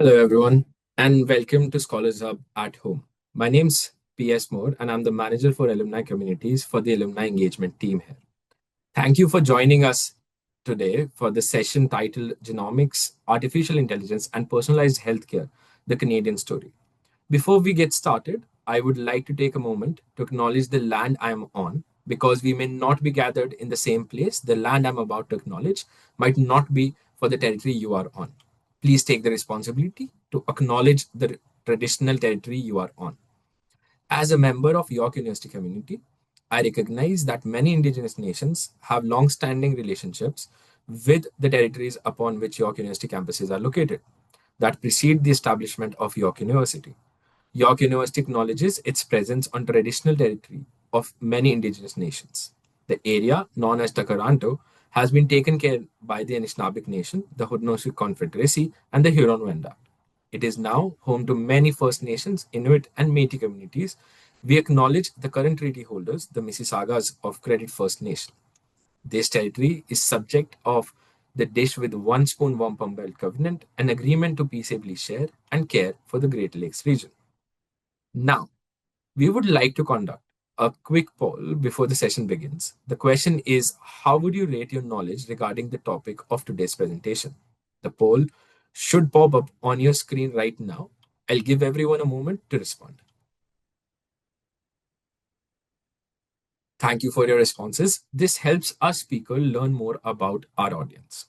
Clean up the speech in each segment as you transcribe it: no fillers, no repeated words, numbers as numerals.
Hello, everyone, and welcome to Scholars Hub at Home. My name's PS Moore, and I'm the manager for alumni communities for the alumni engagement team here. Thank you for joining us today for the session titled Genomics, Artificial Intelligence, and Personalized Healthcare, the Canadian Story. Before we get started, I would like to take a moment to acknowledge the land I am on because we may not be gathered in the same place. The land I'm about to acknowledge might not be for the territory you are on. Please take the responsibility to acknowledge the traditional territory you are on. As a member of York University community, I recognize that many Indigenous nations have long-standing relationships with the territories upon which York University campuses are located that precede the establishment of York University. York University acknowledges its presence on traditional territory of many indigenous nations. The area, known as Takaranto, has been taken care by the Anishinaabeg Nation, the Haudenosaunee Confederacy, and the Huron-Wendat. It is now home to many First Nations, Inuit, and Métis communities. We acknowledge the current treaty holders, the Mississaugas of Credit First Nation. This territory is subject of the Dish with One Spoon Wampum Belt Covenant, an agreement to peaceably share and care for the Great Lakes region. Now, we would like to conduct a quick poll before the session begins. The question is, how would you rate your knowledge regarding the topic of today's presentation? The poll should pop up on your screen right now. I'll give everyone a moment to respond. Thank you for your responses. This helps our speaker learn more about our audience.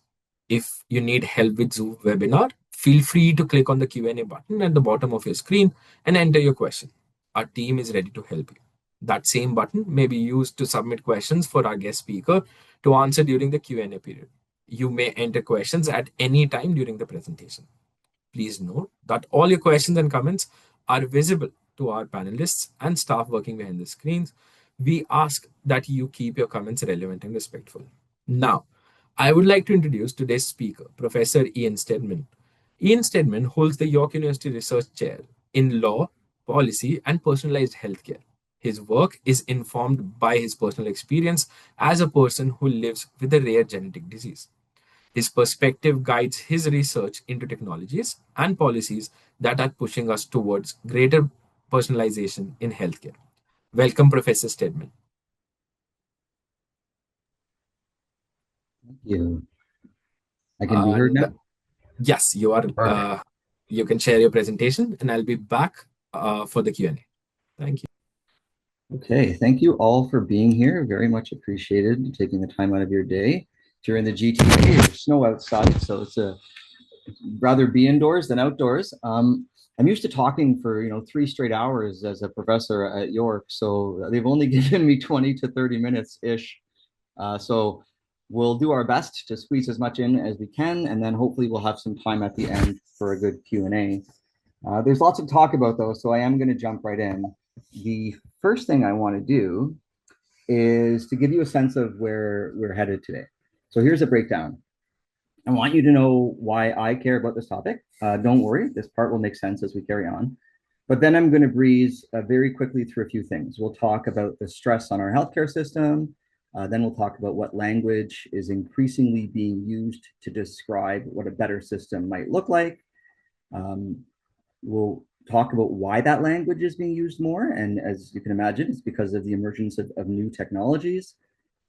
If you need help with Zoom webinar, feel free to click on the Q&A button at the bottom of your screen and enter your question. Our team is ready to help you. That same button may be used to submit questions for our guest speaker to answer during the Q&A period. You may enter questions at any time during the presentation. Please note that all your questions and comments are visible to our panelists and staff working behind the screens. We ask that you keep your comments relevant and respectful. Now, I would like to introduce today's speaker, Professor Ian Stedman. Ian Stedman holds the York University Research Chair in Law, Policy, and Personalized Healthcare. His work is informed by his personal experience as a person who lives with a rare genetic disease. His perspective guides his research into technologies and policies that are pushing us towards greater personalization in healthcare. Welcome, Professor Stedman. Thank you. I can be heard now? Yes, you are. You can share your presentation, and I'll be back for the Q&A. Thank you. Okay, thank you all for being here. Very much appreciated taking the time out of your day. If you're in the GTA, there's snow outside, so it's rather be indoors than outdoors. I'm used to talking for 3 straight hours as a professor at York, so they've only given me 20 to 30 minutes ish. So we'll do our best to squeeze as much in as we can, and then hopefully we'll have some time at the end for a good Q&A. There's lots to talk about though, so I am going to jump right in. The first thing I want to do is to give you a sense of where we're headed today. So here's a breakdown. I want you to know why I care about this topic. Don't worry, this part will make sense as we carry on. But then I'm going to breeze very quickly through a few things. We'll talk about the stress on our healthcare system. Then we'll talk about what language is increasingly being used to describe what a better system might look like. We'll talk about why that language is being used more. And as you can imagine, it's because of the emergence of new technologies.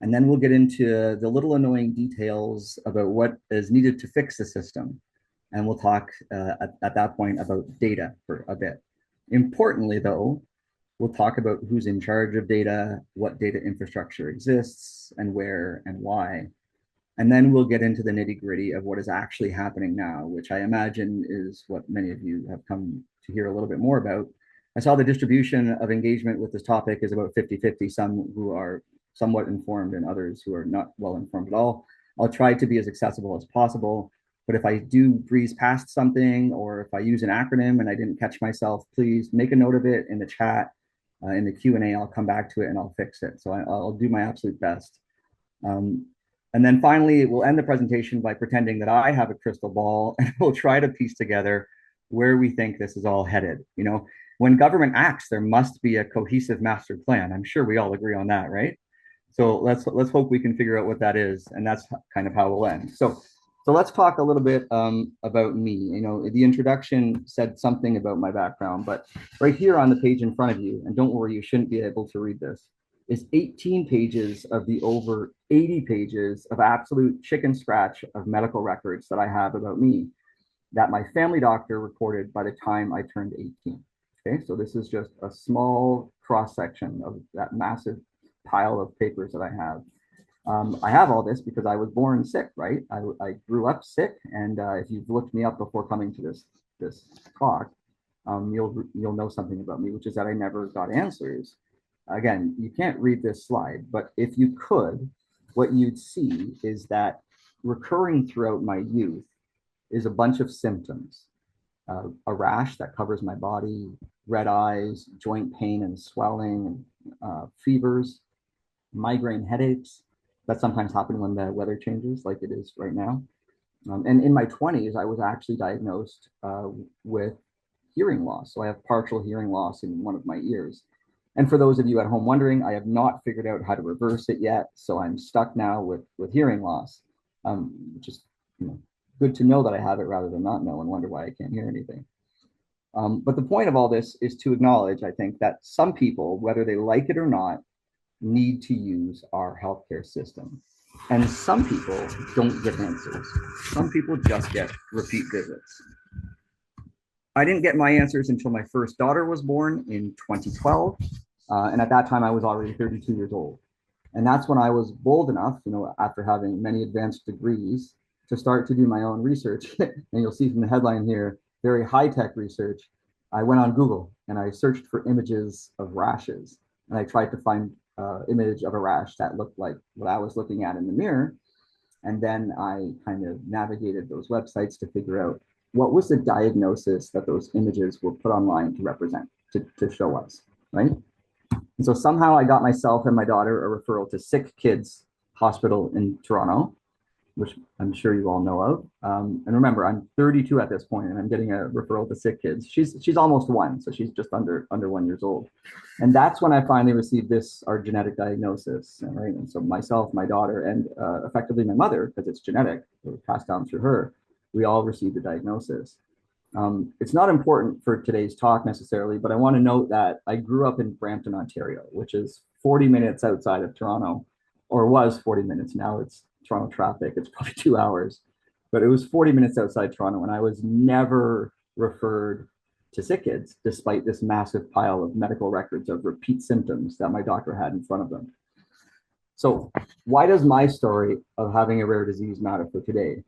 And then we'll get into the little annoying details about what is needed to fix the system. And we'll talk at that point about data for a bit. Importantly, though, we'll talk about who's in charge of data, what data infrastructure exists, and where and why. And then we'll get into the nitty gritty of what is actually happening now, which I imagine is what many of you have come to hear a little bit more about. I saw the distribution of engagement with this topic is about 50-50, some who are somewhat informed and others who are not well informed at all. I'll try to be as accessible as possible, but if I do breeze past something or if I use an acronym and I didn't catch myself, please make a note of it in the chat, in the Q&A. I'll come back to it and I'll fix it. So I'll do my absolute best. And then finally, we'll end the presentation by pretending that I have a crystal ball and we'll try to piece together where we think this is all headed. When government acts, there must be a cohesive master plan. I'm sure we all agree on that, right? So let's hope we can figure out what that is, and that's kind of how we'll end. So So let's talk a little bit about me. You know, the introduction said something about my background, but right here on the page in front of you, and don't worry, you shouldn't be able to read this, is 18 pages of the over 80 pages of absolute chicken scratch of medical records that I have about me that my family doctor recorded by the time I turned 18. Okay, so this is just a small cross section of that massive pile of papers that I have. I have all this because I was born sick, right? I grew up sick, and if you've looked me up before coming to this talk, you'll know something about me, which is that I never got answers. Again, you can't read this slide, but if you could, what you'd see is that recurring throughout my youth is a bunch of symptoms. A rash that covers my body, red eyes, joint pain and swelling, fevers, migraine headaches that sometimes happen when the weather changes, like it is right now. And in my 20s, I was actually diagnosed with hearing loss. So I have partial hearing loss in one of my ears. And for those of you at home wondering, I have not figured out how to reverse it yet. So I'm stuck now with hearing loss, which is, you know, good to know that I have it rather than not know and wonder why I can't hear anything. But the point of all this is to acknowledge, I think, that some people, whether they like it or not, need to use our healthcare system. And some people don't get answers. Some people just get repeat visits. I didn't get my answers until my first daughter was born in 2012. And at that time, I was already 32 years old. And that's when I was bold enough, you know, after having many advanced degrees, to start to do my own research. And you'll see from the headline here, very high-tech research. I went on Google and I searched for images of rashes. And I tried to find an image of a rash that looked like what I was looking at in the mirror. And then I kind of navigated those websites to figure out what was the diagnosis that those images were put online to represent, to show us, right? And so somehow I got myself and my daughter a referral to Sick Kids Hospital in Toronto, which I'm sure you all know of. And remember, I'm 32 at this point, and I'm getting a referral to Sick Kids. She's almost one, so she's just under 1 years old. And that's when I finally received this, our genetic diagnosis, right? And so myself, my daughter, and effectively my mother, because it's genetic, it was passed down through her, we all received the diagnosis. It's not important for today's talk necessarily, but I want to note that I grew up in Brampton, Ontario, which is 40 minutes outside of Toronto, or was 40 minutes. Now it's Toronto traffic. It's probably 2 hours, but it was 40 minutes outside Toronto, and I was never referred to Sick Kids, despite this massive pile of medical records of repeat symptoms that my doctor had in front of them. So why does my story of having a rare disease matter for today?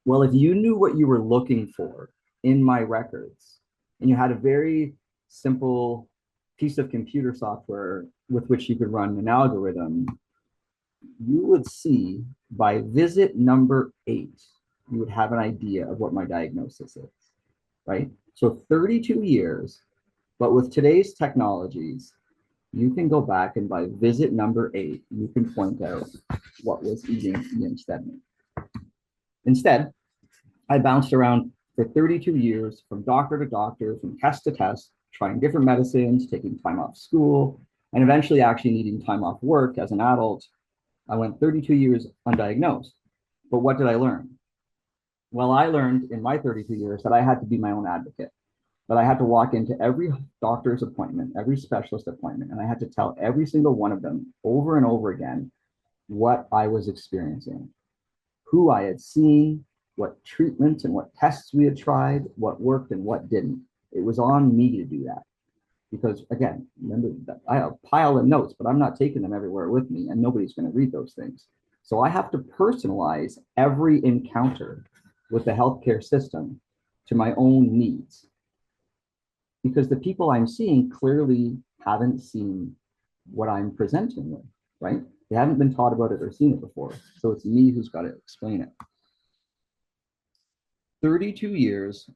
Well, if you knew what you were looking for in my records, and you had a very simple piece of computer software with which you could run an algorithm, you would see by visit number 8, you would have an idea of what my diagnosis is, right? So 32 years, but with today's technologies, you can go back and by visit number 8, you can point out what was eating Ian Stedman. Instead, I bounced around for 32 years from doctor to doctor, from test to test, trying different medicines, taking time off school, and eventually actually needing time off work as an adult. I went 32 years undiagnosed. But what did I learn? Well, I learned in my 32 years that I had to be my own advocate, that I had to walk into every doctor's appointment, every specialist appointment, and I had to tell every single one of them over and over again what I was experiencing, who I had seen, what treatments and what tests we had tried, what worked and what didn't. It was on me to do that. Because again, remember that I have a pile of notes, but I'm not taking them everywhere with me, and nobody's going to read those things. So I have to personalize every encounter with the healthcare system to my own needs. Because the people I'm seeing clearly haven't seen what I'm presenting with, right? They haven't been taught about it or seen it before. So it's me who's got to explain it. 32 years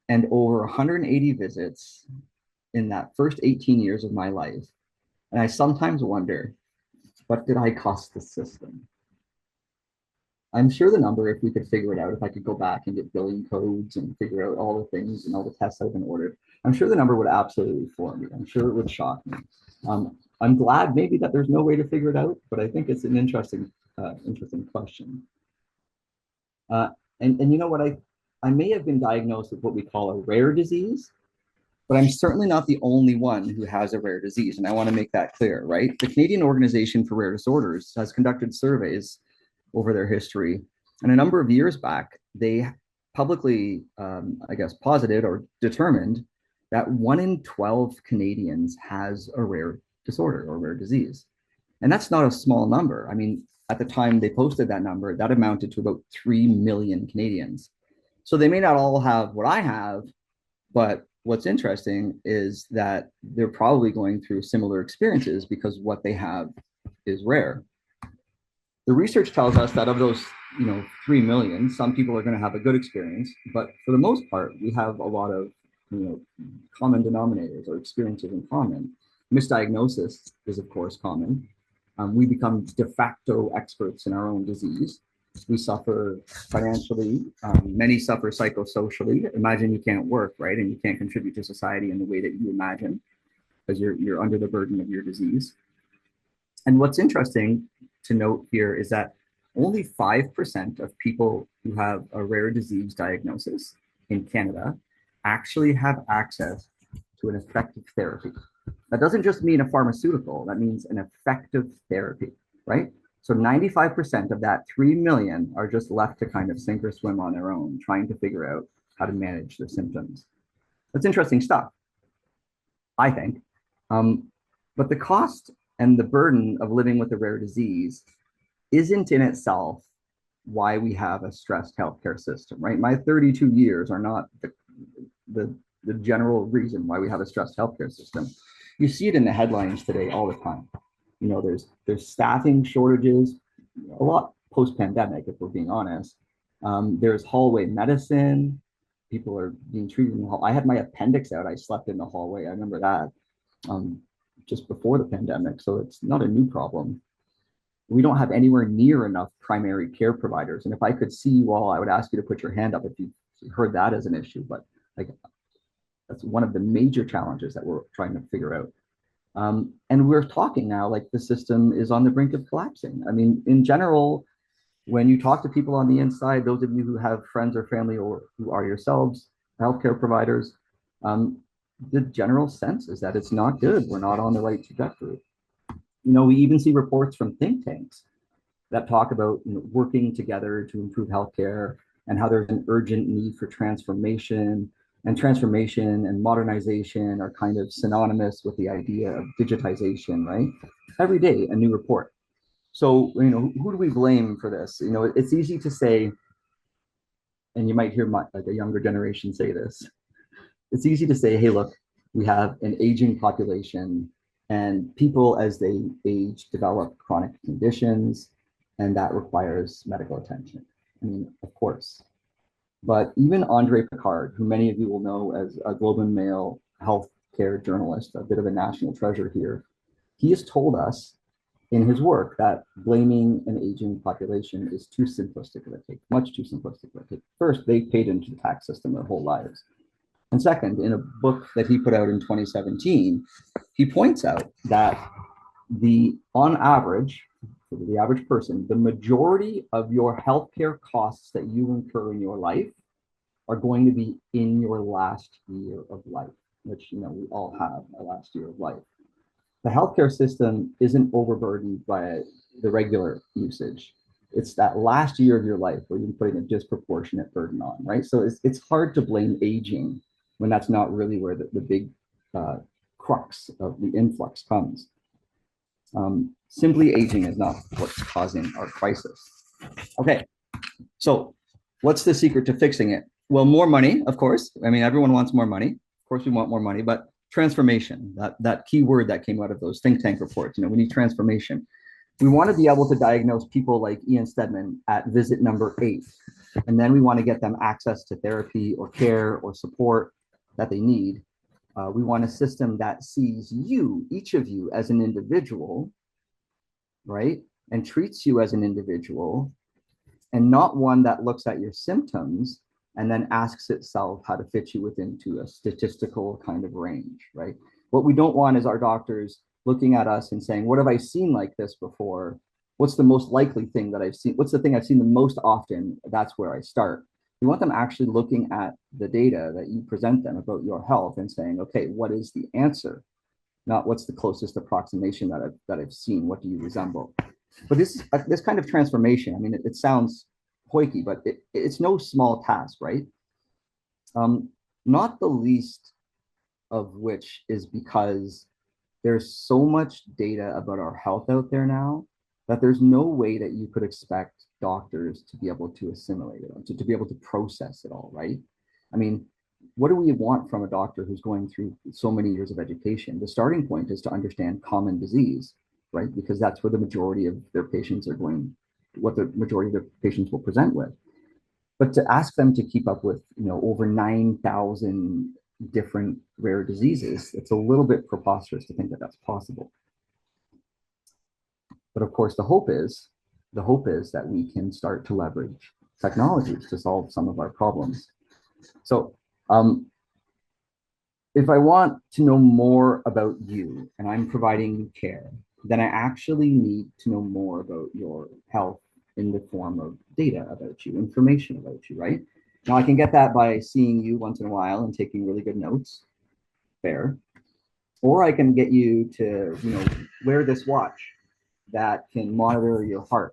and over 180 visits in that first 18 years of my life. And I sometimes wonder, what did I cost the system? I'm sure the number, if we could figure it out, if I could go back and get billing codes and figure out all the things and all the tests I've been ordered, I'm sure the number would absolutely floor me. I'm sure it would shock me. I'm glad maybe that there's no way to figure it out, but I think it's an interesting question. Uh, and you know what? I may have been diagnosed with what we call a rare disease, but I'm certainly not the only one who has a rare disease. And I want to make that clear, right? The Canadian Organization for Rare Disorders has conducted surveys over their history. And a number of years back, they publicly, I guess, posited or determined that 1 in 12 Canadians has a rare disorder or rare disease. And that's not a small number. I mean, at the time they posted that number, that amounted to about 3 million Canadians. So they may not all have what I have, but what's interesting is that they're probably going through similar experiences because what they have is rare. The research tells us that of those, 3 million, some people are going to have a good experience, but for the most part, we have a lot of, common denominators or experiences in common. Misdiagnosis is, of course, common. We become de facto experts in our own disease. We suffer financially. Many suffer psychosocially. Imagine you can't work, right? And you can't contribute to society in the way that you imagine because you're under the burden of your disease. And what's interesting to note here is that only 5% of people who have a rare disease diagnosis in Canada actually have access to an effective therapy. That doesn't just mean a pharmaceutical, that means an effective therapy, right? So 95% of that 3 million are just left to kind of sink or swim on their own, trying to figure out how to manage their symptoms. That's interesting stuff, I think. But the cost and the burden of living with a rare disease isn't in itself why we have a stressed healthcare system, right? My 32 years are not the general reason why we have a stressed healthcare system. You see it in the headlines today all the time. There's staffing shortages, a lot post-pandemic, if we're being honest. There's hallway medicine. People are being treated in the hall. I had my appendix out. I slept in the hallway. I remember that just before the pandemic. So it's not a new problem. We don't have anywhere near enough primary care providers. And if I could see you all, I would ask you to put your hand up if you heard that as an issue. But like, that's one of the major challenges that we're trying to figure out. And we're talking now like the system is on the brink of collapsing. I mean, in general, when you talk to people on the inside, those of you who have friends or family or who are yourselves healthcare providers, the general sense is that it's not good. We're not on the right trajectory. We even see reports from think tanks that talk about working together to improve healthcare and how there's an urgent need for transformation. And transformation and modernization are kind of synonymous with the idea of digitization, right? Every day, a new report. So, who do we blame for this? It's easy to say, and you might hear like a younger generation say this. It's easy to say, hey, look, we have an aging population, and people as they age develop chronic conditions, and that requires medical attention. I mean, of course. But even Andre Picard, who many of you will know as a Globe and Mail healthcare journalist, a bit of a national treasure here, he has told us in his work that blaming an aging population is too simplistic of a take, much too simplistic of a take. First, they paid into the tax system their whole lives. And second, in a book that he put out in 2017, he points out that on average, for the average person, the majority of your healthcare costs that you incur in your life are going to be in your last year of life, which we all have our last year of life. The healthcare system isn't overburdened by the regular usage. It's that last year of your life where you're putting a disproportionate burden on, right? So it's hard to blame aging when that's not really where the big crux of the influx comes. Simply aging is not what's causing our crisis. Okay, so what's the secret to fixing it? Well, more money, of course. I mean, everyone wants more money. Of course, we want more money, but transformation, that key word that came out of those think tank reports, we need transformation. We want to be able to diagnose people like Ian Stedman at visit number 8. And then we want to get them access to therapy or care or support that they need. We want a system that sees you, each of you, as an individual, right? And treats you as an individual, and not one that looks at your symptoms and then asks itself how to fit you into a statistical kind of range, right? What we don't want is our doctors looking at us and saying, what have I seen like this before? what's the most likely thing that I've seen? What's the thing I've seen the most often? That's where I start. You want them actually looking at the data that you present them about your health and saying, okay, what is the answer? Not what's the closest approximation that I've seen. What do you resemble? But this kind of transformation, I mean, it sounds hoiky, but it's no small task, right? Not the least of which is because there's so much data about our health out there now that there's no way that you could expect doctors to be able to assimilate it, to be able to process it all, right? I mean, what do we want from a doctor who's going through so many years of education? The starting point is to understand common disease, right? Because that's where the majority of their patients are going, what the majority of their patients will present with. But to ask them to keep up with, over 9,000 different rare diseases, it's a little bit preposterous to think that that's possible. But of course, the hope is that we can start to leverage technologies to solve some of our problems. So if I want to know more about you and I'm providing you care, then I actually need to know more about your health in the form of data about you, information about you, right? Now I can get that by seeing you once in a while and taking really good notes. Fair. Or I can get you to, wear this watch that can monitor your heart.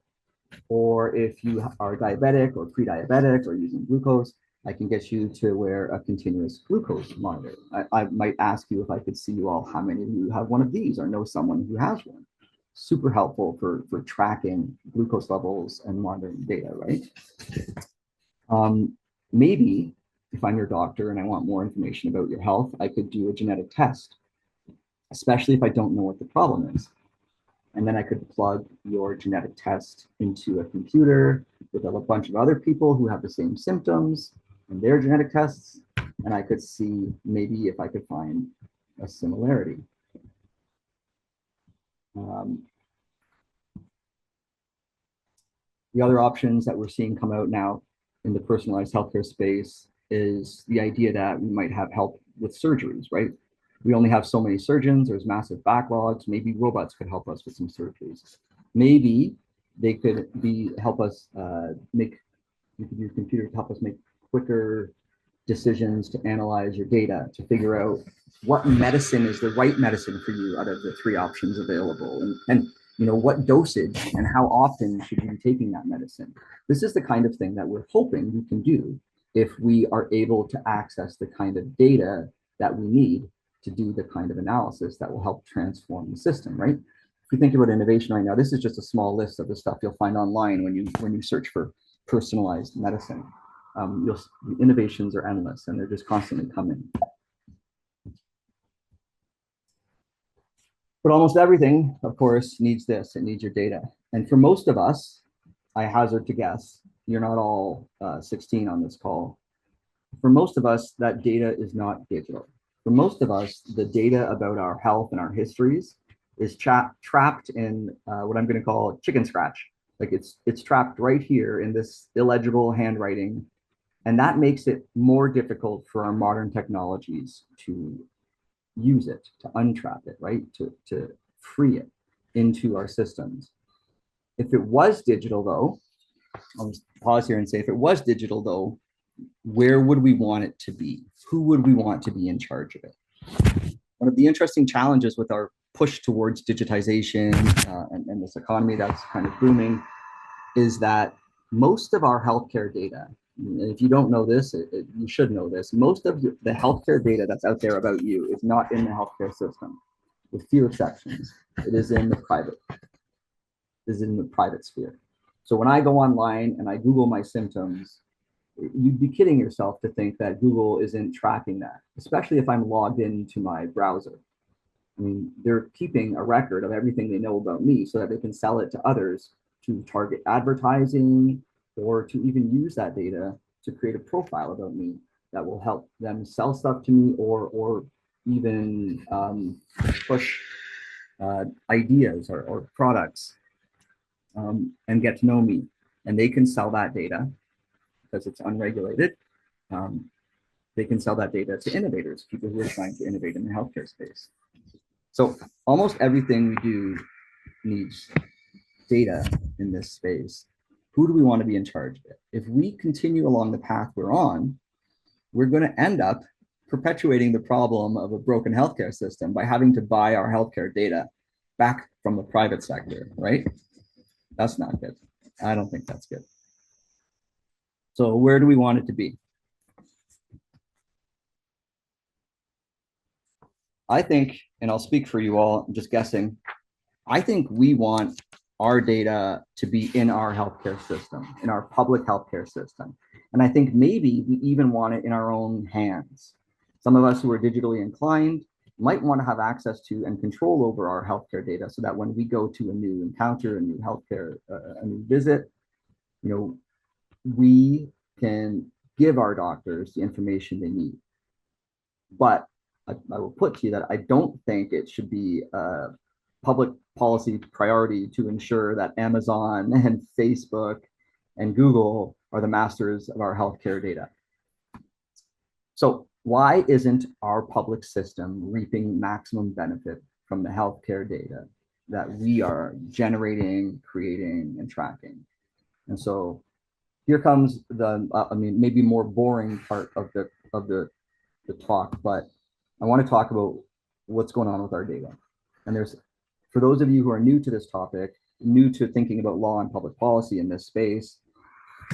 Or if you are diabetic or pre-diabetic or using glucose, I can get you to wear a continuous glucose monitor. I might ask you if I could see you all, how many of you have one of these or know someone who has one. Super helpful for tracking glucose levels and monitoring data, right? Maybe if I'm your doctor and I want more information about your health, I could do a genetic test, especially if I don't know what the problem is. And then I could plug your genetic test into a computer with a bunch of other people who have the same symptoms and their genetic tests, and I could see maybe if I could find a similarity. The other options that we're seeing come out now in the personalized healthcare space is the idea that we might have help with surgeries, right? We only have so many surgeons, there's massive backlogs. Maybe robots could help us with some surgeries. Maybe they could help us make, you could use computers to help us make quicker decisions, to analyze your data, to figure out what medicine is the right medicine for you out of the three options available, and what dosage and how often should you be taking that medicine. This is the kind of thing that we're hoping we can do if we are able to access the kind of data that we need to do the kind of analysis that will help transform the system, right? If you think about innovation right now, this is just a small list of the stuff you'll find online when you search for personalized medicine. The innovations are endless and they're just constantly coming. But almost everything, of course, needs this. It needs your data. And for most of us, I hazard to guess, you're not all 16 on this call. For most of us, that data is not digital. For most of us, the data about our health and our histories is trapped in what I'm going to call chicken scratch. Like it's trapped right here in this illegible handwriting. And that makes it more difficult for our modern technologies to use it, to untrap it, right? To free it into our systems. If it was digital, though, I'll just pause here and say, if it was digital, though, where would we want it to be? Who would we want to be in charge of it? One of the interesting challenges with our push towards digitization and this economy that's kind of booming is that most of our healthcare data, and if you don't know this, you should know this, most of the healthcare data that's out there about you is not in the healthcare system, with few exceptions. It is in the private sphere. So when I go online and I Google my symptoms, you'd be kidding yourself to think that Google isn't tracking that, especially if I'm logged into my browser. I mean, they're keeping a record of everything they know about me so that they can sell it to others to target advertising or to even use that data to create a profile about me that will help them sell stuff to me or even push ideas or products and get to know me. And they can sell that data because it's unregulated. They can sell that data to innovators, people who are trying to innovate in the healthcare space. So almost everything we do needs data in this space, who do we want to be in charge of it? If we continue along the path we're on, we're going to end up perpetuating the problem of a broken healthcare system by having to buy our healthcare data back from the private sector, right? That's not good. I don't think that's good. So where do we want it to be? I think, and I'll speak for you all, I'm just guessing, I think we want our data to be in our healthcare system, in our public healthcare system. And I think maybe we even want it in our own hands. Some of us who are digitally inclined might want to have access to and control over our healthcare data so that when we go to a new encounter, a new healthcare, a new visit, you know, we can give our doctors the information they need. But I will put to you that I don't think it should be a public policy priority to ensure that Amazon and Facebook and Google are the masters of our healthcare data. So why isn't our public system reaping maximum benefit from the healthcare data that we are generating, creating, and tracking? And so here comes the, maybe more boring part of the talk, but I want to talk about what's going on with our data. And there's, for those of you who are new to this topic, new to thinking about law and public policy in this space,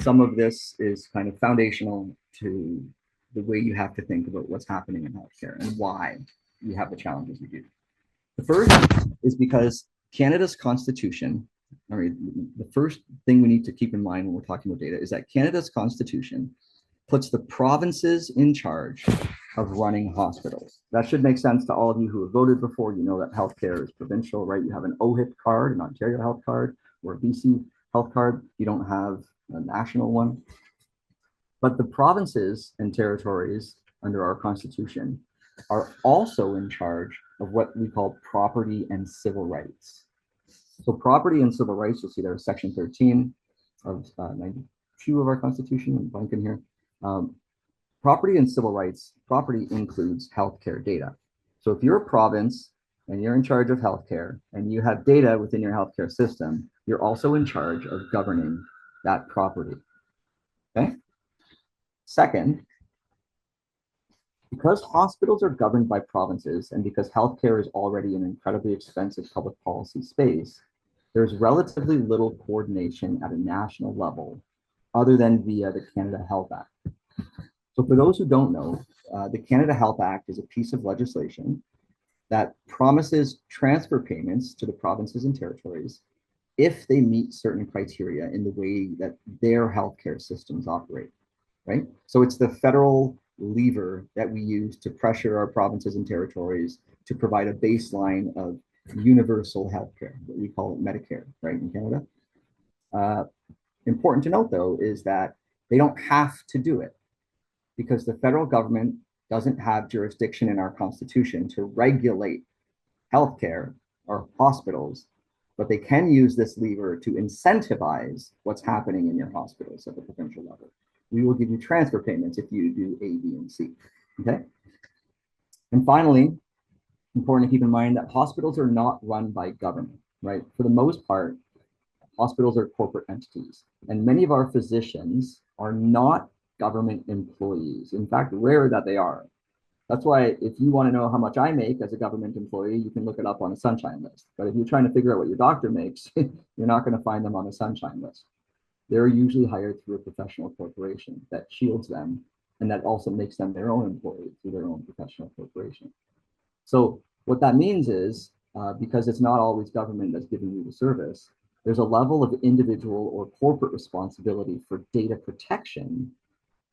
some of this is kind of foundational to the way you have to think about what's happening in healthcare and why we have the challenges we do. The first is because Canada's constitution, the first thing we need to keep in mind when we're talking about data is that Canada's constitution puts the provinces in charge of running hospitals. That should make sense to all of you who have voted before. You know that healthcare is provincial, right? You have an OHIP card, an Ontario health card, or a BC health card. You don't have a national one. But the provinces and territories under our constitution are also in charge of what we call property and civil rights. So property and civil rights, you'll see there is section 13 of 92 of our constitution, I'm blanking here. Property and civil rights, property includes healthcare data. So if you're a province and you're in charge of healthcare and you have data within your healthcare system, you're also in charge of governing that property, okay? Second, because hospitals are governed by provinces and because healthcare is already an incredibly expensive public policy space, there's relatively little coordination at a national level other than via the Canada Health Act. So for those who don't know, the Canada Health Act is a piece of legislation that promises transfer payments to the provinces and territories if they meet certain criteria in the way that their healthcare systems operate, right? So it's the federal lever that we use to pressure our provinces and territories to provide a baseline of universal healthcare, what we call it Medicare, right, in Canada. Important to note, though, is that they don't have to do it because the federal government doesn't have jurisdiction in our constitution to regulate healthcare or hospitals, but they can use this lever to incentivize what's happening in your hospitals at the provincial level. We will give you transfer payments if you do A, B, and C, okay? And finally, important to keep in mind that hospitals are not run by government, right? For the most part, hospitals are corporate entities, and many of our physicians are not government employees. In fact, rare that they are. That's why if you want to know how much I make as a government employee, you can look it up on a sunshine list. But if you're trying to figure out what your doctor makes, you're not going to find them on a sunshine list. They're usually hired through a professional corporation that shields them and that also makes them their own employee through their own professional corporation. So what that means is, because it's not always government that's giving you the service, there's a level of individual or corporate responsibility for data protection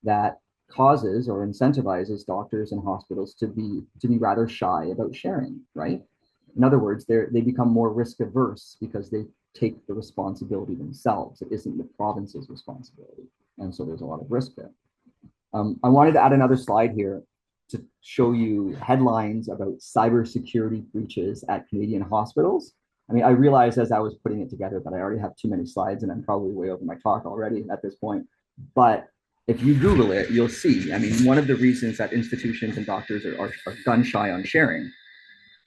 that causes or incentivizes doctors and hospitals to be rather shy about sharing, right? In other words, they become more risk averse because they take the responsibility themselves. It isn't the province's responsibility. And so there's a lot of risk there. I wanted to add another slide here to show you headlines about cybersecurity breaches at Canadian hospitals. I mean, I realized as I was putting it together that I already have too many slides and I'm probably way over my talk already at this point. But if you Google it, you'll see, I mean, one of the reasons that institutions and doctors are gun shy on sharing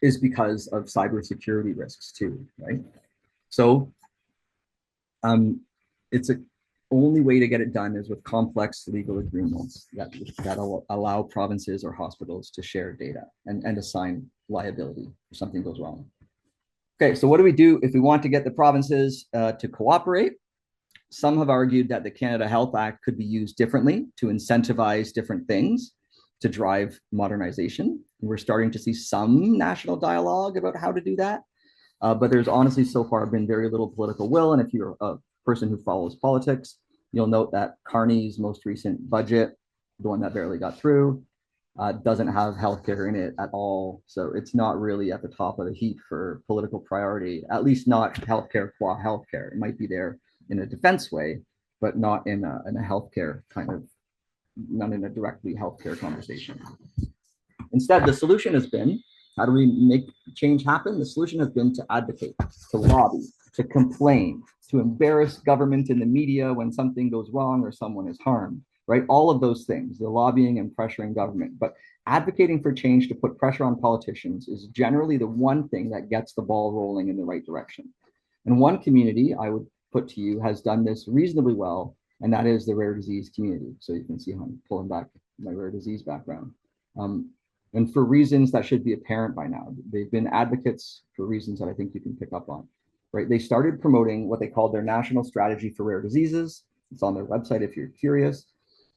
is because of cybersecurity risks too, right? So It's a only way to get it done is with complex legal agreements that allow provinces or hospitals to share data and assign liability if something goes wrong. Okay, so what do we do if we want to get the provinces to cooperate? Some have argued that the Canada Health Act could be used differently to incentivize different things to drive modernization. We're starting to see some national dialogue about how to do that. But there's honestly so far been very little political will. And if you're a person who follows politics, you'll note that Carney's most recent budget, the one that barely got through, doesn't have healthcare in it at all. So it's not really at the top of the heap for political priority, at least not healthcare qua healthcare. It might be there in a defense way, but not in a healthcare kind of, not in a directly healthcare conversation. Instead, the solution has been, how do we make change happen? The solution has been to advocate, to lobby, to complain, to embarrass government in the media when something goes wrong or someone is harmed, right? All of those things, the lobbying and pressuring government. But advocating for change to put pressure on politicians is generally the one thing that gets the ball rolling in the right direction. And one community I would put to you has done this reasonably well, and that is the rare disease community. So you can see how I'm pulling back my rare disease background. And for reasons that should be apparent by now. They've been advocates for reasons that I think you can pick up on, right? They started promoting what they called their national strategy for rare diseases. It's on their website if you're curious,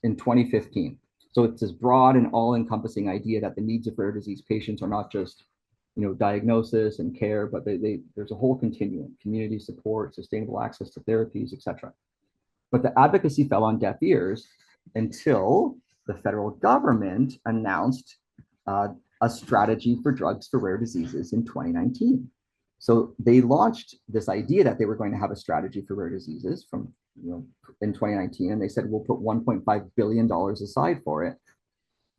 in 2015. So it's this broad and all-encompassing idea that the needs of rare disease patients are not just, diagnosis and care, but there's a whole continuum: community support, sustainable access to therapies, etc. But the advocacy fell on deaf ears until the federal government announced a strategy for drugs for rare diseases in 2019. So they launched this idea that they were going to have a strategy for rare diseases in 2019, and they said we'll put $1.5 billion aside for it.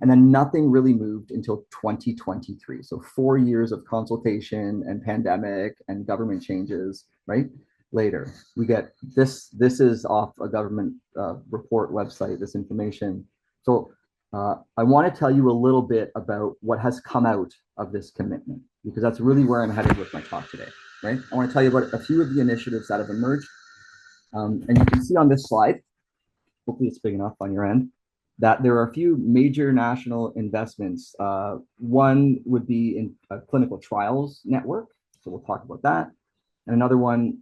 And then nothing really moved until 2023. So 4 years of consultation and pandemic and government changes, right? Later, we get this. This is off a government report website, this information. So I want to tell you a little bit about what has come out of this commitment, because that's really where I'm headed with my talk today, right? I want to tell you about a few of the initiatives that have emerged. And you can see on this slide, hopefully it's big enough on your end, that there are a few major national investments. One would be in a clinical trials network, so we'll talk about that. And another one,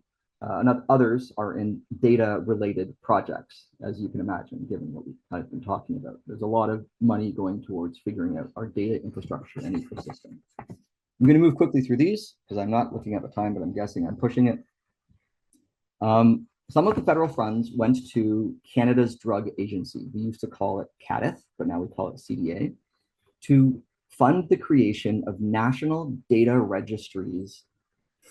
others are in data-related projects, as you can imagine, given what I've been talking about. There's a lot of money going towards figuring out our data infrastructure and ecosystem. I'm going to move quickly through these because I'm not looking at the time, but I'm guessing I'm pushing it. Some of the federal funds went to Canada's Drug Agency. We used to call it CADTH, but now we call it CDA, to fund the creation of national data registries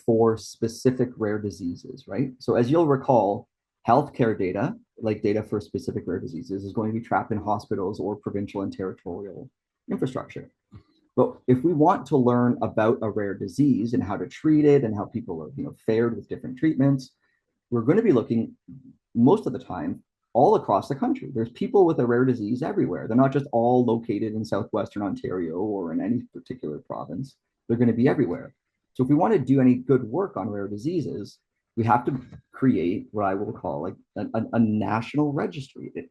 for specific rare diseases, right? So as you'll recall, healthcare data, like data for specific rare diseases, is going to be trapped in hospitals or provincial and territorial infrastructure. But if we want to learn about a rare disease and how to treat it and how people are, fared with different treatments, we're going to be looking most of the time all across the country. There's people with a rare disease everywhere. They're not just all located in Southwestern Ontario or in any particular province. They're going to be everywhere. So if we want to do any good work on rare diseases, we have to create what I will call like a national registry. It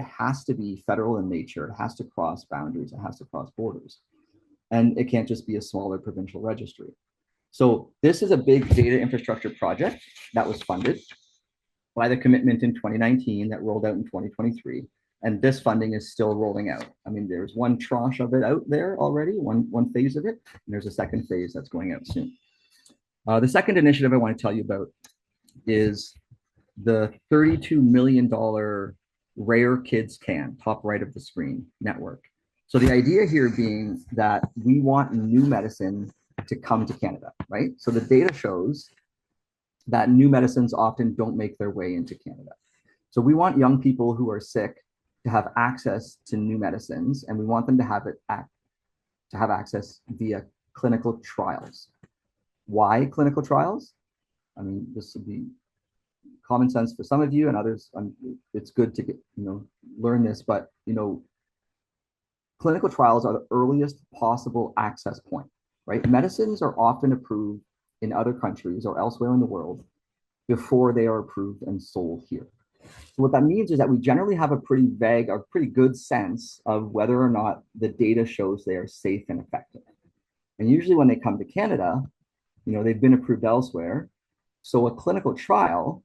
has to be federal in nature. It has to cross boundaries. It has to cross borders. And it can't just be a smaller provincial registry. So this is a big data infrastructure project that was funded by the commitment in 2019 that rolled out in 2023. And this funding is still rolling out. I mean, there's one tranche of it out there already, one phase of it, and there's a second phase that's going out soon. The second initiative I want to tell you about is the $32 million Rare Kids Can, top right of the screen, network. So the idea here being that we want new medicine to come to Canada, right? So the data shows that new medicines often don't make their way into Canada. So we want young people who are sick to have access to new medicines, and we want them to have access via clinical trials. Why clinical trials? I mean, this would be common sense for some of you, and others, it's good to learn this, but clinical trials are the earliest possible access point, right? Medicines are often approved in other countries or elsewhere in the world before they are approved and sold here. So what that means is that we generally have a pretty vague or pretty good sense of whether or not the data shows they are safe and effective. And usually when they come to Canada, they've been approved elsewhere. So a clinical trial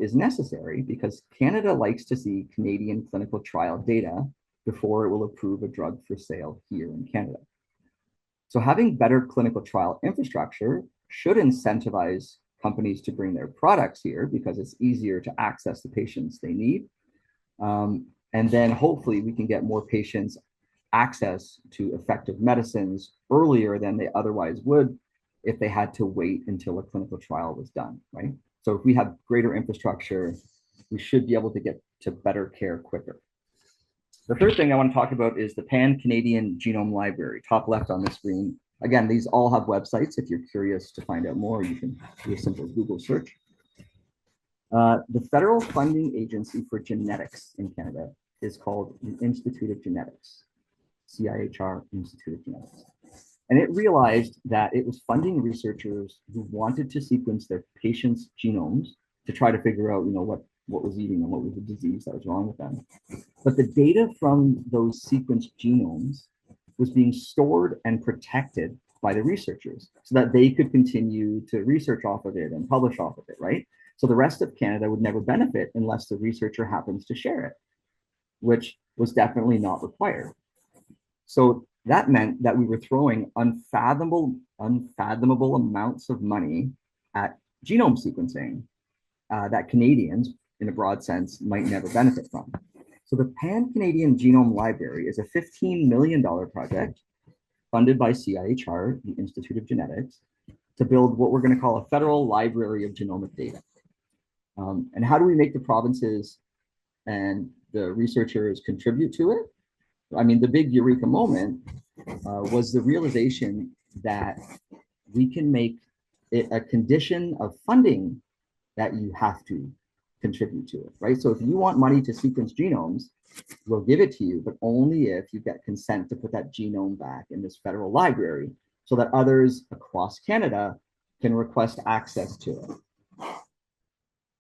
is necessary because Canada likes to see Canadian clinical trial data before it will approve a drug for sale here in Canada. So having better clinical trial infrastructure should incentivize companies to bring their products here because it's easier to access the patients they need. And then hopefully we can get more patients access to effective medicines earlier than they otherwise would if they had to wait until a clinical trial was done, right? So if we have greater infrastructure, we should be able to get to better care quicker. The third thing I want to talk about is the Pan-Canadian Genome Library, top left on the screen. Again, these all have websites. If you're curious to find out more, you can do a simple Google search. The federal funding agency for genetics in Canada is called the Institute of Genetics, CIHR Institute of Genetics. And it realized that it was funding researchers who wanted to sequence their patients' genomes to try to figure out, what was eating them, what was the disease that was wrong with them. But the data from those sequenced genomes was being stored and protected by the researchers so that they could continue to research off of it and publish off of it, right? So the rest of Canada would never benefit unless the researcher happens to share it, which was definitely not required. So that meant that we were throwing unfathomable amounts of money at genome sequencing that Canadians, in a broad sense, might never benefit from. So the Pan-Canadian Genome Library is a $15 million project funded by CIHR, the Institute of Genetics, to build what we're going to call a federal library of genomic data. And how do we make the provinces and the researchers contribute to it? I mean, the big eureka moment was the realization that we can make it a condition of funding that you have to contribute to it, right? So if you want money to sequence genomes, we'll give it to you, but only if you get consent to put that genome back in this federal library so that others across Canada can request access to it.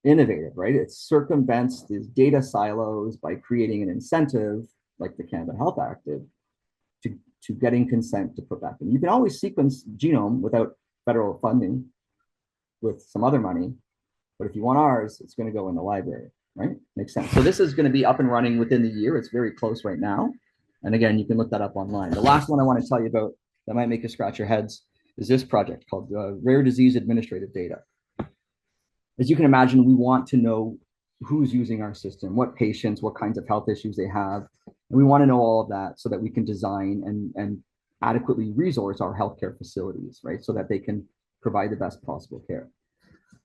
Innovative, right? It circumvents these data silos by creating an incentive, like the Canada Health Act did, to getting consent to put back in. You can always sequence genome without federal funding with some other money, but if you want ours, it's going to go in the library, right? Makes sense. So this is going to be up and running within the year. It's very close right now. And again, you can look that up online. The last one I want to tell you about that might make you scratch your heads is this project called Rare Disease Administrative Data. As you can imagine, we want to know who's using our system, what patients, what kinds of health issues they have. And we want to know all of that so that we can design and adequately resource our healthcare facilities, right? So that they can provide the best possible care.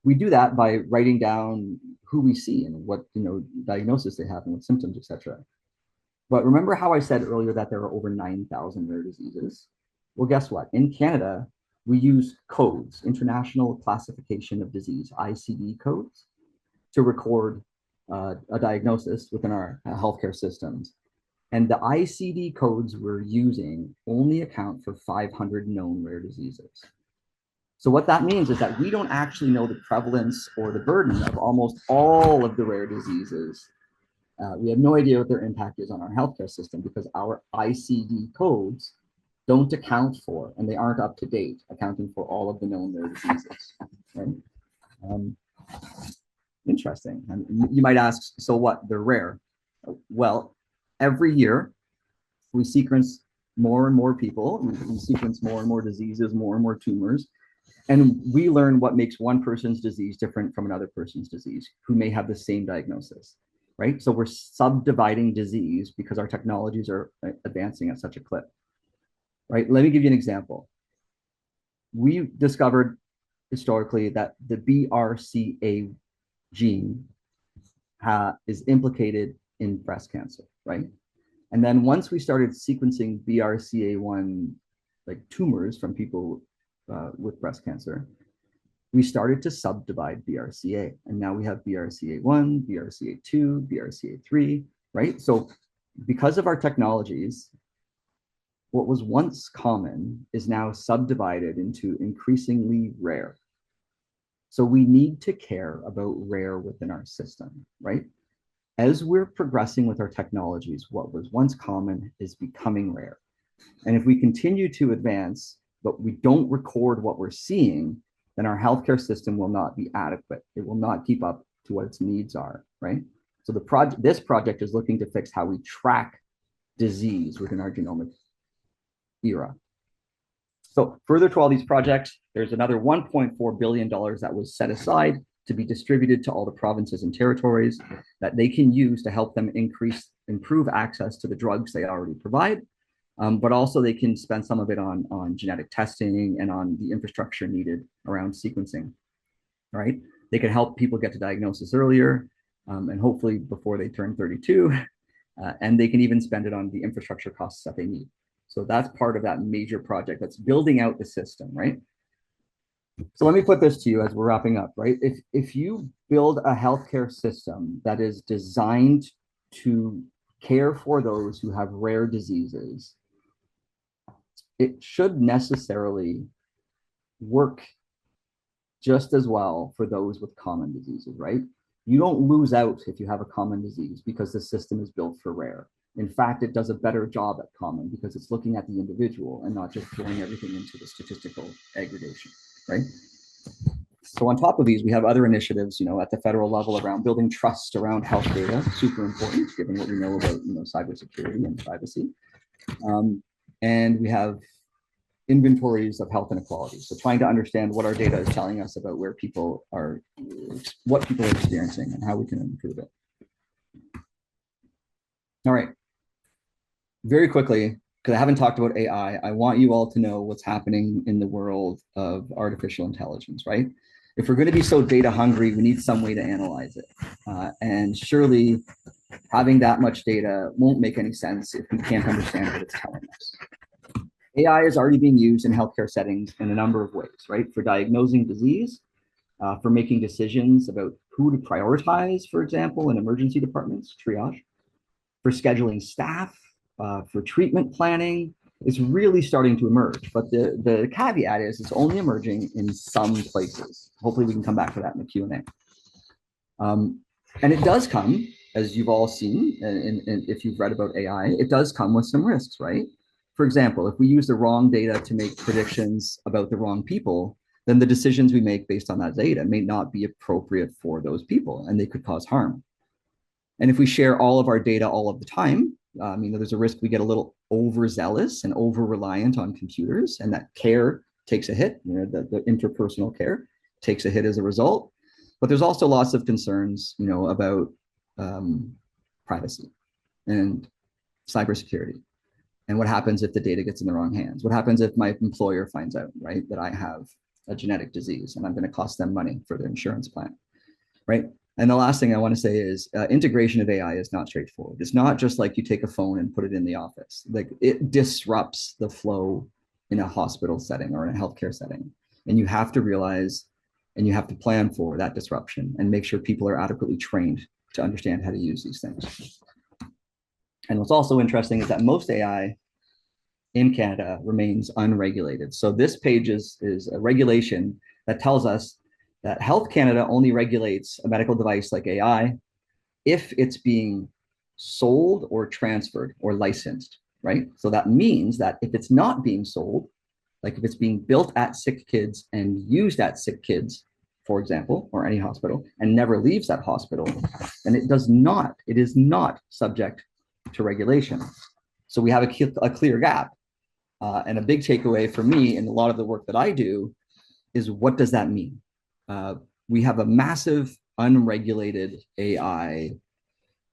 We do that by writing down who we see and what diagnosis they have and what symptoms, etc. But remember how I said earlier that there are over 9,000 rare diseases? Well, guess what? In Canada, we use codes, International Classification of Disease, ICD codes, to record a diagnosis within our healthcare systems. And the ICD codes we're using only account for 500 known rare diseases. So what that means is that we don't actually know the prevalence or the burden of almost all of the rare diseases. We have no idea what their impact is on our healthcare system because our ICD codes don't account for, and they aren't up to date, accounting for all of the known rare diseases. Right? Interesting. And you might ask, so what? They're rare. Well, every year we sequence more and more people. We sequence more and more diseases, more and more tumors. And we learn what makes one person's disease different from another person's disease who may have the same diagnosis, right? So we're subdividing disease because our technologies are advancing at such a clip, right? Let me give you an example. We discovered historically that the BRCA gene is implicated in breast cancer, right? And then once we started sequencing BRCA1 like tumors from people with breast cancer, we started to subdivide BRCA. And now we have BRCA1, BRCA2, BRCA3, right? So because of our technologies, what was once common is now subdivided into increasingly rare. So we need to care about rare within our system, right? As we're progressing with our technologies, what was once common is becoming rare. And if we continue to advance, but we don't record what we're seeing, then our healthcare system will not be adequate. It will not keep up to what its needs are, right? So this project is looking to fix how we track disease within our genomic era. So further to all these projects, there's another $1.4 billion that was set aside to be distributed to all the provinces and territories that they can use to help them improve access to the drugs they already provide. But also they can spend some of it on genetic testing and on the infrastructure needed around sequencing, right? They can help people get to diagnosis earlier and hopefully before they turn 32. And they can even spend it on the infrastructure costs that they need. So that's part of that major project that's building out the system, right? So let me put this to you as we're wrapping up, right? If you build a healthcare system that is designed to care for those who have rare diseases, it should necessarily work just as well for those with common diseases, right? You don't lose out if you have a common disease because the system is built for rare. In fact, it does a better job at common because it's looking at the individual and not just throwing everything into the statistical aggregation, right? So on top of these, we have other initiatives, at the federal level around building trust around health data, super important given what we know about, cybersecurity and privacy. And we have inventories of health inequality. So trying to understand what our data is telling us about what people are experiencing and how we can improve it. All right. Very quickly, because I haven't talked about AI, I want you all to know what's happening in the world of artificial intelligence, right? If we're going to be so data hungry, we need some way to analyze it. And surely having that much data won't make any sense if we can't understand what it's telling us. AI is already being used in healthcare settings in a number of ways, right? For diagnosing disease, for making decisions about who to prioritize, for example, in emergency departments, triage, for scheduling staff, for treatment planning. It's really starting to emerge. But the caveat is it's only emerging in some places. Hopefully we can come back to that in the Q&A. And it does come, as you've all seen, and if you've read about AI, it does come with some risks, right? For example, if we use the wrong data to make predictions about the wrong people, then the decisions we make based on that data may not be appropriate for those people, and they could cause harm. And if we share all of our data all of the time, there's a risk we get a little overzealous and over-reliant on computers, and that care takes a hit, the interpersonal care takes a hit as a result. But there's also lots of concerns, about privacy and cybersecurity. And what happens if the data gets in the wrong hands? What happens if my employer finds out, right, that I have a genetic disease and I'm going to cost them money for their insurance plan, right? And the last thing I want to say is integration of AI is not straightforward. It's not just like you take a phone and put it in the office. Like it disrupts the flow in a hospital setting or in a healthcare setting. And you have to realize and you have to plan for that disruption and make sure people are adequately trained to understand how to use these things. And what's also interesting is that most AI in Canada remains unregulated. So this page is a regulation that tells us that Health Canada only regulates a medical device like AI if it's being sold or transferred or licensed, right? So that means that if it's not being sold, like if it's being built at sick kids and used at sick kids, for example, or any hospital, and never leaves that hospital, then it is not subject to regulation. So we have a clear gap. And a big takeaway for me in a lot of the work that I do is what does that mean? We have a massive unregulated AI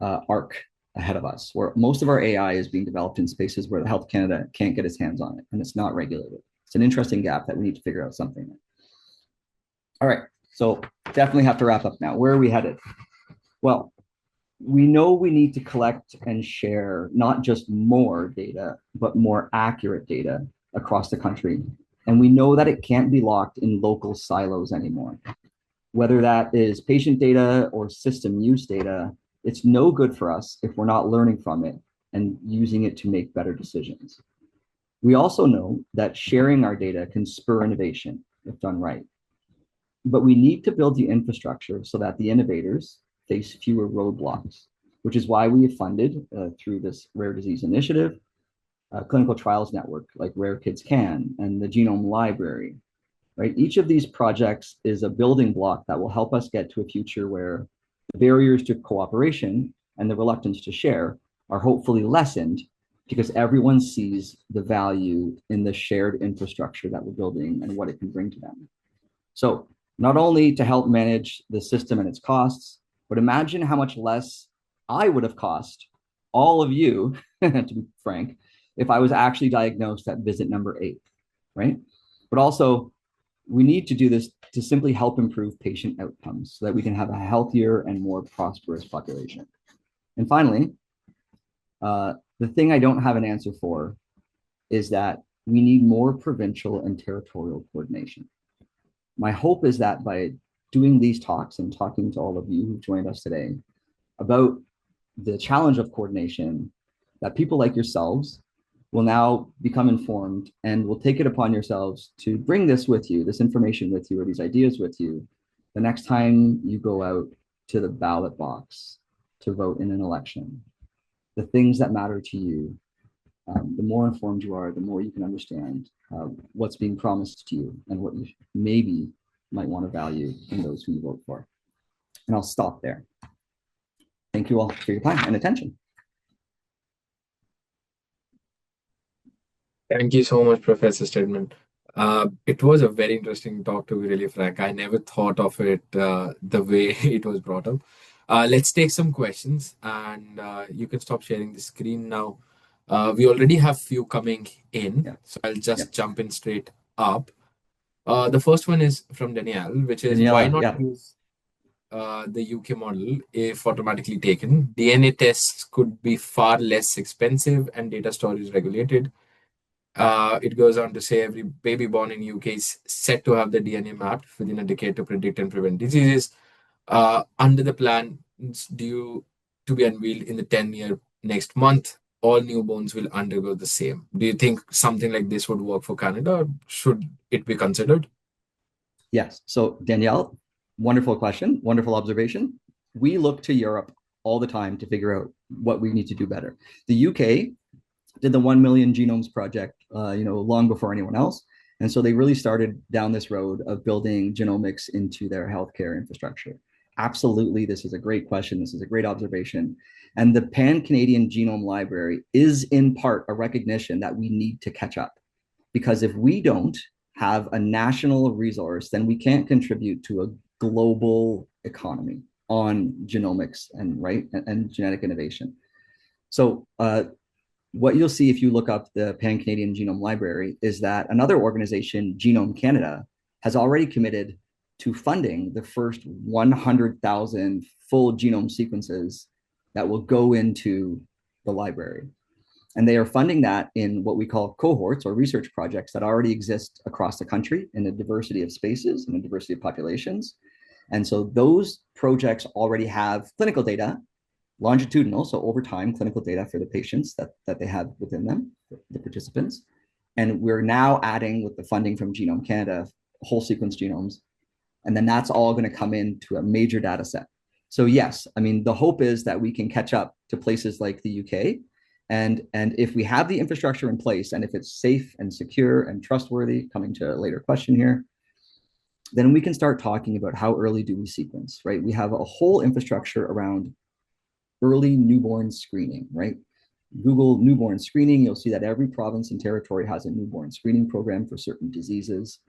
arc ahead of us, where most of our AI is being developed in spaces where the Health Canada can't get its hands on it, and it's not regulated. It's an interesting gap that we need to figure out something in. All right, so definitely have to wrap up now. Where are we headed? Well, we know we need to collect and share not just more data, but more accurate data across the country. And we know that it can't be locked in local silos anymore. Whether that is patient data or system use data, it's no good for us if we're not learning from it and using it to make better decisions. We also know that sharing our data can spur innovation if done right. But we need to build the infrastructure so that the innovators face fewer roadblocks, which is why we have funded through this rare disease initiative, clinical trials network like Rare Kids Can and the Genome Library, right? Each of these projects is a building block that will help us get to a future where the barriers to cooperation and the reluctance to share are hopefully lessened because everyone sees the value in the shared infrastructure that we're building and what it can bring to them. So not only to help manage the system and its costs, but imagine how much less I would have cost all of you, to be frank, if I was actually diagnosed at visit number 8, right? But also, we need to do this to simply help improve patient outcomes so that we can have a healthier and more prosperous population. And finally, the thing I don't have an answer for is that we need more provincial and territorial coordination. My hope is that by doing these talks and talking to all of you who've joined us today about the challenge of coordination, that people like yourselves will now become informed and will take it upon yourselves to bring this with you, this information with you, or these ideas with you, the next time you go out to the ballot box to vote in an election. The things that matter to you, the more informed you are, the more you can understand what's being promised to you and what you maybe might want to value in those who you vote for. And I'll stop there. Thank you all for your time and attention. Thank you so much, Professor Stedman. It was a very interesting talk, to be really frank. I never thought of it the way it was brought up. Let's take some questions, and you can stop sharing the screen now. We already have few coming in, Yeah. so I'll just Yeah. jump in straight up. The first one is from Danielle, which is why Daniela, not yeah. use the UK model if automatically taken? DNA tests could be far less expensive and data storage regulated. It goes on to say every baby born in UK is set to have the DNA mapped within a decade to predict and prevent diseases. Under the plan due to be unveiled in the 10-year next month, all newborns will undergo the same. Do you think something like this would work for Canada, or should it be considered? Yes. So Danielle, wonderful question, wonderful observation. We look to Europe all the time to figure out what we need to do better. The UK did the 1 million genomes project, long before anyone else. And so they really started down this road of building genomics into their healthcare infrastructure. Absolutely, this is a great question. This is a great observation. And the Pan-Canadian Genome Library is in part a recognition that we need to catch up. Because if we don't have a national resource, then we can't contribute to a global economy on genomics and genetic innovation. So what you'll see if you look up the Pan-Canadian Genome Library is that another organization, Genome Canada, has already committed to funding the first 100,000 full genome sequences that will go into the library. And they are funding that in what we call cohorts or research projects that already exist across the country in a diversity of spaces and a diversity of populations. And so those projects already have clinical data, longitudinal, so over time, clinical data for the patients that they have within them, the participants. And we're now adding, with the funding from Genome Canada, whole sequence genomes. And then that's all going to come into a major data set. So yes, I mean, the hope is that we can catch up to places like the UK. And if we have the infrastructure in place, and if it's safe and secure and trustworthy, coming to a later question here, then we can start talking about how early do we sequence, right? We have a whole infrastructure around early newborn screening, right? Google newborn screening, you'll see that every province and territory has a newborn screening program for certain diseases.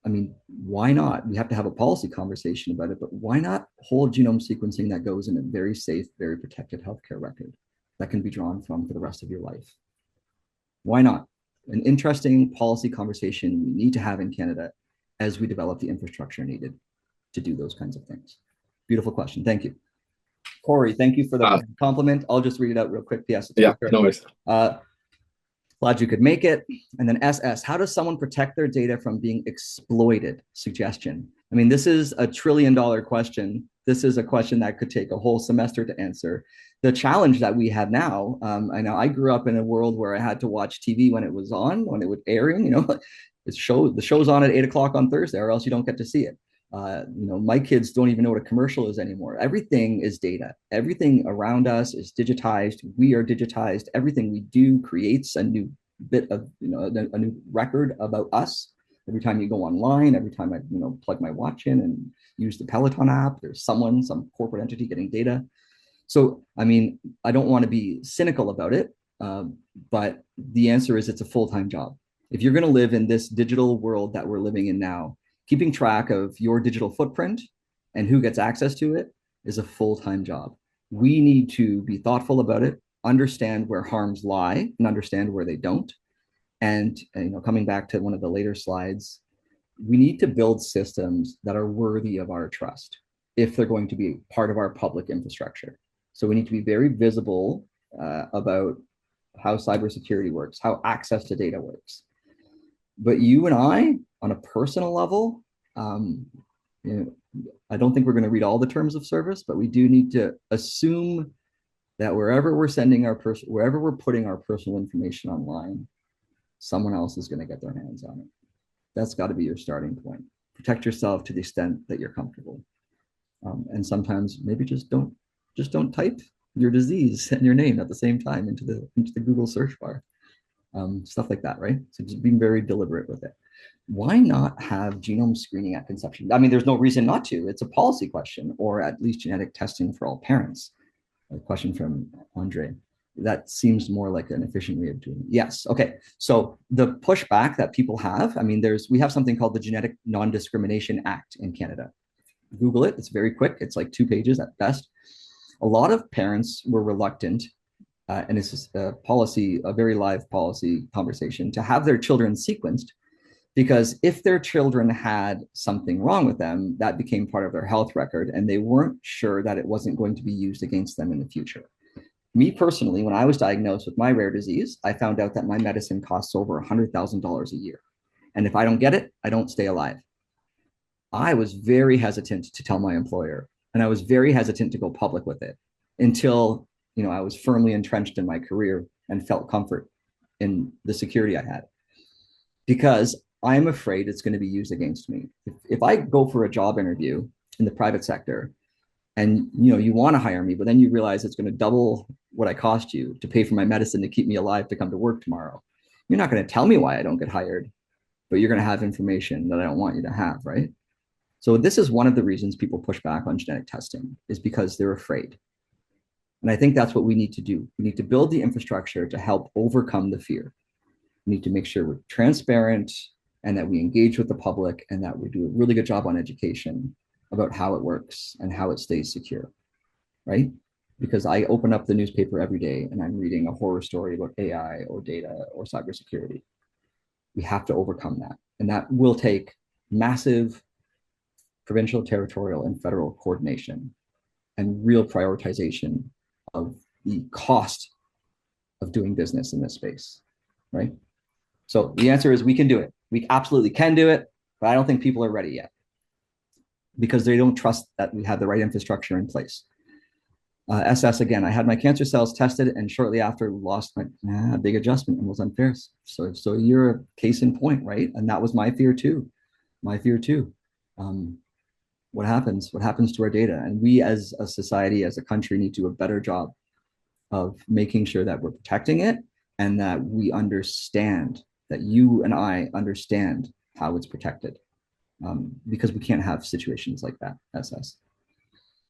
I mean, why not? We have to have a policy conversation about it, but why not whole genome sequencing that goes in a very safe, very protected healthcare record that can be drawn from for the rest of your life? Why not? An interesting policy conversation we need to have in Canada as we develop the infrastructure needed to do those kinds of things. Beautiful question. Thank you. Corey, thank you for the compliment. I'll just read it out real quick. Yes, Yeah, no worries. Glad you could make it. And then SS, how does someone protect their data from being exploited? Suggestion. I mean, this is a $1 trillion question. This is a question that could take a whole semester to answer. The challenge that we have now, I know I grew up in a world where I had to watch TV when it was on, when it was airing, the show's on at 8 o'clock on Thursday, or else you don't get to see it. My kids don't even know what a commercial is anymore. Everything is data. Everything around us is digitized. We are digitized. Everything we do creates a new bit of, a new record about us. Every time you go online, every time I, plug my watch in and use the Peloton app, there's some corporate entity getting data. So, I mean, I don't want to be cynical about it, but the answer is it's a full-time job. If you're going to live in this digital world that we're living in now, keeping track of your digital footprint and who gets access to it is a full-time job. We need to be thoughtful about it, understand where harms lie and understand where they don't. And coming back to one of the later slides, we need to build systems that are worthy of our trust if they're going to be part of our public infrastructure. So we need to be very visible about how cybersecurity works, how access to data works. But you and I, on a personal level, I don't think we're going to read all the terms of service, but we do need to assume that wherever we're putting our personal information online, someone else is going to get their hands on it. That's got to be your starting point. Protect yourself to the extent that you're comfortable. And sometimes maybe just don't type your disease and your name at the same time into the Google search bar. Stuff like that, right? So just being very deliberate with it. Why not have genome screening at conception? I mean, there's no reason not to. It's a policy question, or at least genetic testing for all parents. A question from Andre. That seems more like an efficient way of doing it. Yes. Okay. So the pushback that people have, I mean, we have something called the Genetic Non-Discrimination Act in Canada. Google it. It's very quick. It's like 2 pages at best. A lot of parents were reluctant, and it's a very live policy conversation, to have their children sequenced, because if their children had something wrong with them, that became part of their health record, and they weren't sure that it wasn't going to be used against them in the future. Me personally, when I was diagnosed with my rare disease, I found out that my medicine costs over $100,000 a year. And if I don't get it, I don't stay alive. I was very hesitant to tell my employer, and I was very hesitant to go public with it until, I was firmly entrenched in my career and felt comfort in the security I had. Because I'm afraid it's going to be used against me. If I go for a job interview in the private sector and you want to hire me, but then you realize it's going to double what I cost you to pay for my medicine to keep me alive to come to work tomorrow, you're not going to tell me why I don't get hired, but you're going to have information that I don't want you to have, right? So this is one of the reasons people push back on genetic testing, is because they're afraid. And I think that's what we need to do. We need to build the infrastructure to help overcome the fear. We need to make sure we're transparent and that we engage with the public and that we do a really good job on education about how it works and how it stays secure, right? Because I open up the newspaper every day and I'm reading a horror story about AI or data or cybersecurity. We have to overcome that. And that will take massive provincial, territorial, and federal coordination and real prioritization of the cost of doing business in this space, right? So the answer is we can do it. We absolutely can do it, but I don't think people are ready yet because they don't trust that we have the right infrastructure in place. SS, again, I had my cancer cells tested and shortly after lost my big adjustment and was unfair. So you're a case in point, right? And that was my fear too. What happens to our data? And we as a society, as a country, need to do a better job of making sure that we're protecting it and that we understand, that you and I understand how it's protected, because we can't have situations like that. SS.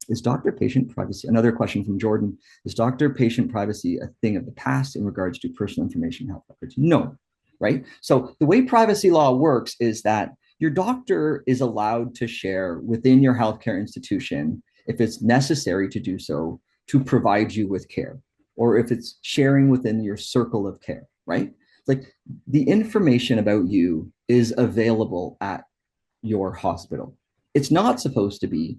Is doctor-patient privacy, another question from Jordan, is doctor-patient privacy a thing of the past in regards to personal information health records? No, right? So the way privacy law works is that your doctor is allowed to share within your healthcare institution, if it's necessary to do so, to provide you with care, or if it's sharing within your circle of care, right? Like the information about you is available at your hospital. It's not supposed to be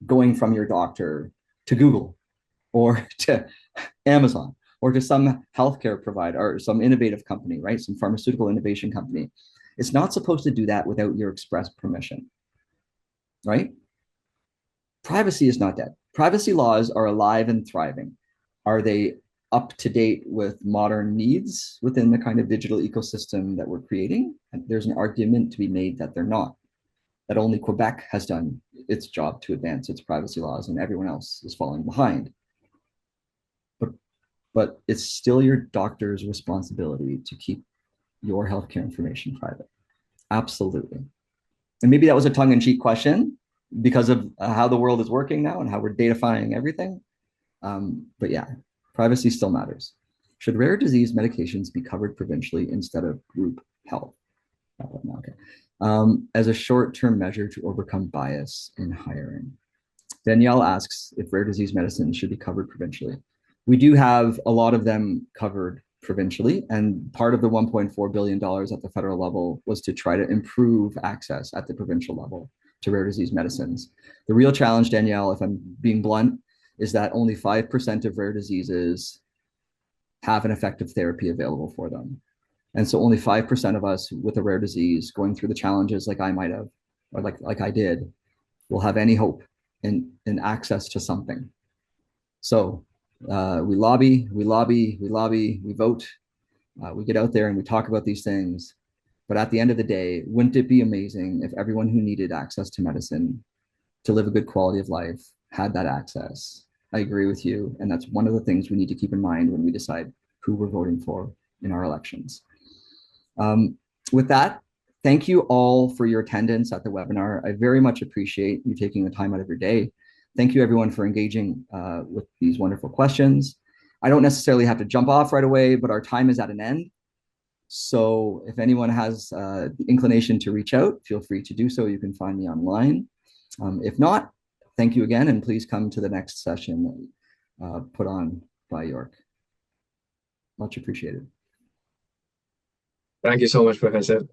going from your doctor to Google or to Amazon or to some healthcare provider or some innovative company, right? Some pharmaceutical innovation company. It's not supposed to do that without your express permission, right? Privacy is not dead. Privacy laws are alive and thriving. Are they up to date with modern needs within the kind of digital ecosystem that we're creating. And there's an argument to be made that they're not, that only Quebec has done its job to advance its privacy laws and everyone else is falling behind. But, but it's still your doctor's responsibility to keep your healthcare information private. Absolutely. And maybe that was a tongue-in-cheek question because of how the world is working now and how we're datafying everything. But yeah, privacy still matters. Should rare disease medications be covered provincially instead of group health? Okay. As a short-term measure to overcome bias in hiring. Danielle asks if rare disease medicine should be covered provincially. We do have a lot of them covered provincially, and part of the $1.4 billion at the federal level was to try to improve access at the provincial level to rare disease medicines. The real challenge, Danielle, if I'm being blunt, is that only 5% of rare diseases have an effective therapy available for them. And so only 5% of us with a rare disease going through the challenges like I might have, or like I did, will have any hope in access to something. So we lobby, we vote, we get out there and we talk about these things. But at the end of the day, wouldn't it be amazing if everyone who needed access to medicine to live a good quality of life had that access? I agree with you. And that's one of the things we need to keep in mind when we decide who we're voting for in our elections. With that, thank you all for your attendance at the webinar. I very much appreciate you taking the time out of your day. Thank you everyone for engaging with these wonderful questions. I don't necessarily have to jump off right away, but our time is at an end. So if anyone has the inclination to reach out, feel free to do so. You can find me online. If not, thank you again, and please come to the next session put on by York. Much appreciated. Thank you so much, Professor.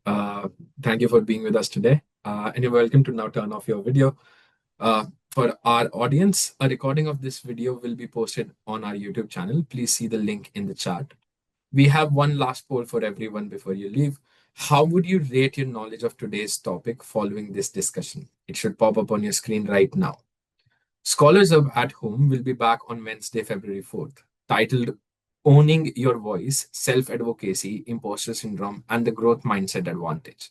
Thank you for being with us today. And you're welcome to now turn off your video. For our audience, a recording of this video will be posted on our YouTube channel. Please see the link in the chat. We have one last poll for everyone before you leave. How would you rate your knowledge of today's topic following this discussion? It should pop up on your screen right now. Scholars Hub at Home will be back on Wednesday, February 4th, titled Owning Your Voice, Self-Advocacy, Imposter Syndrome, and the Growth Mindset Advantage.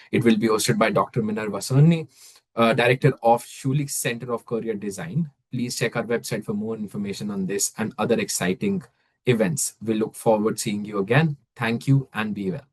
It will be hosted by Dr. Minerva Cerny, Director of Schulich Center of Career Design. Please check our website for more information on this and other exciting events. We look forward to seeing you again. Thank you and be well.